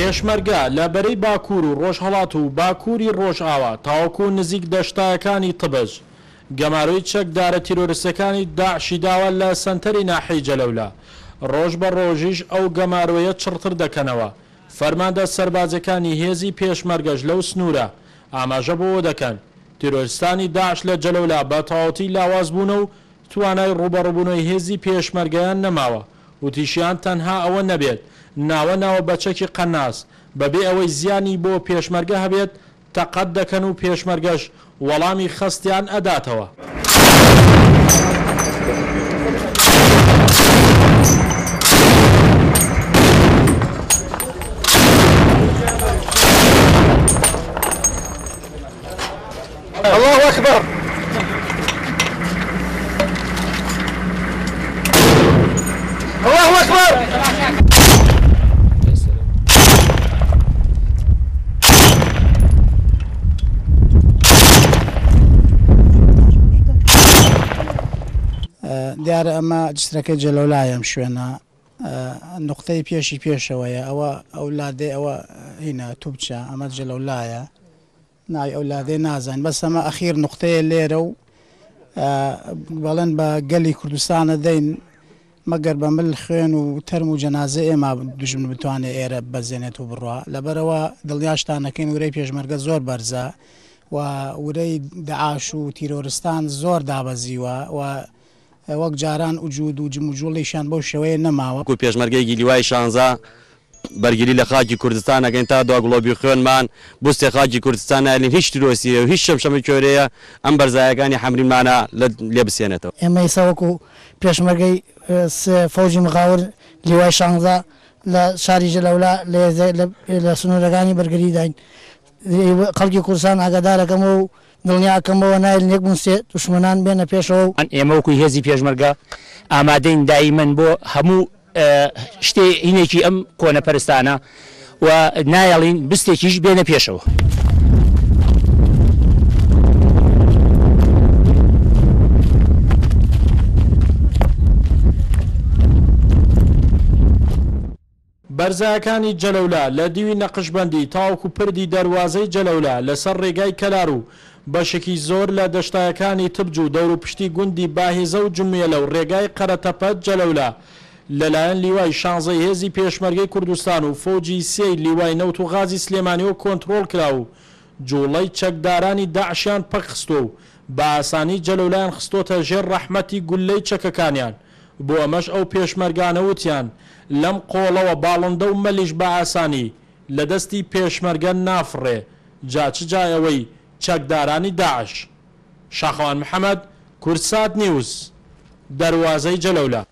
پێشمەرگە لە بەرەی باکوور و ڕۆژهەڵات و باکووری ڕۆژئاوا تاوەکو نزیک دەشتایەکانی تبەژ گەماروی چەکدارە تیرۆریستەکانی داعشی داوە لە سەنتەری ناحەی جەلەولا ڕۆژ بە ڕۆژیش ئەو گەماروەیە چڕتر دەکەنەوە. فەرماندە سەربازەکانی هێزی پێشمەرگەش لەو سنوورە ئاماژە بۆ دەکەن تیرۆریستانی داعش لە جەلەولا بە تەواوەتی لاواز بوون و توانای ڕوبەڕووبوونەوەی هێزی پێشمەرگەیان نەماوە و تیشیان تەنها ئەوە نەبێت ناوە بەچەکی قەناس بەبێ ئەوەی زیانی بۆ پێشمەرگە هەبێت تەقەت دەکەن و پێشمەرگەش وەڵامی خەستیان ئەداتەوە. الله أكبر. الله أكبر. دیارە ئەمە جستەکەی جەلەولایەم شوێنە نقطەی پێشی پێشەوەیە ئەو لادێ ئەوە هینە تووبچە ئەمە جەلەولایە ناوی ئەو لادێ نازانین بەس ئەمە ئەخیر نقطەیە لێرە و بەڵێن بە گەلی کوردستانە دەین مەگەر بە مل خوێن و تەرم و جەنازە ئێمە دوژمن بتوانێت ئێرە بەزێنێت و بڕوە لەبەرەوە دڵنیاشتانەکەین ورەی پێشمەرگە زۆر بەرزە و ورەی داعش و تیرۆریستان زۆر دابەزیوە و وەک جاران وجود و جموجوڵیشان بەو شێوەیە نەماوە و پێشمەرگەیەکی لیوای شانزە بەرگری لە خاکی کوردستان ئەگەین تا دوا گڵۆبی خوێنمان بستێ خاکی کوردستان نالین هیچ تیرۆسیە و هیچ شەمشەمە کۆرەیە ئەم بەرزایەکانی حەمرینمانە لێ بسێنێتەوە. ئێمە ئێساوەکو پێشمەرگەی فەوجی مغاور لیوای شانزە لە شاری جەلەولا لە سنوورەکانی بەرگری داین خەڵکی کوردستان ئاگادارەکەمەوە و دڵنیاکەمەوە نایل نێک بوونسێ دوشمنان بێنە پێشەوە و ئێمە وەکوی هێزی پێشمەرگە ئامادەین دایمەن بۆ هەموو شتێ هینێکی ئەم کۆنەپەرستانە و نایەڵین بستێکیش بێنە پێشەوە. بەرزایەکانی جەلەولا لە دیوی نەقشبەندی تاوەکو پردی دەواازەی جەلەولا لەسەر ڕێگای کەلار و بەشێکی زۆر لە دەشتایەکانی تبج و دەور و پشتی گوندی باهێزە و جمێلە و ڕێگای قەرەتەپەت جەلەولا لەلایەن لیوای شانزەی هێزی پێشمەرگەی کوردستان و فۆجی سێی لیوای نەوت و غازی سلێمانیەوە کۆنتترۆل کرا و جوڵەی چەکدارانی داعشیان پەخستۆ و بە ئاسانی جەلەولایان خستۆتە ژێر ڕەحمەتی گولەی چەکەکانیان بۆ ئەمەش ئەو پێشمەرگانە وتیان لەم قۆڵەوە باڵندە و مەلیش بە ئاسانی لە دەستی پێشمەرگە نافڕێ جاچ جایەوەی چەکدارانی داعش. شاخەوان محەممەد، کورسات نیوز، دەواازەی جەلەولا.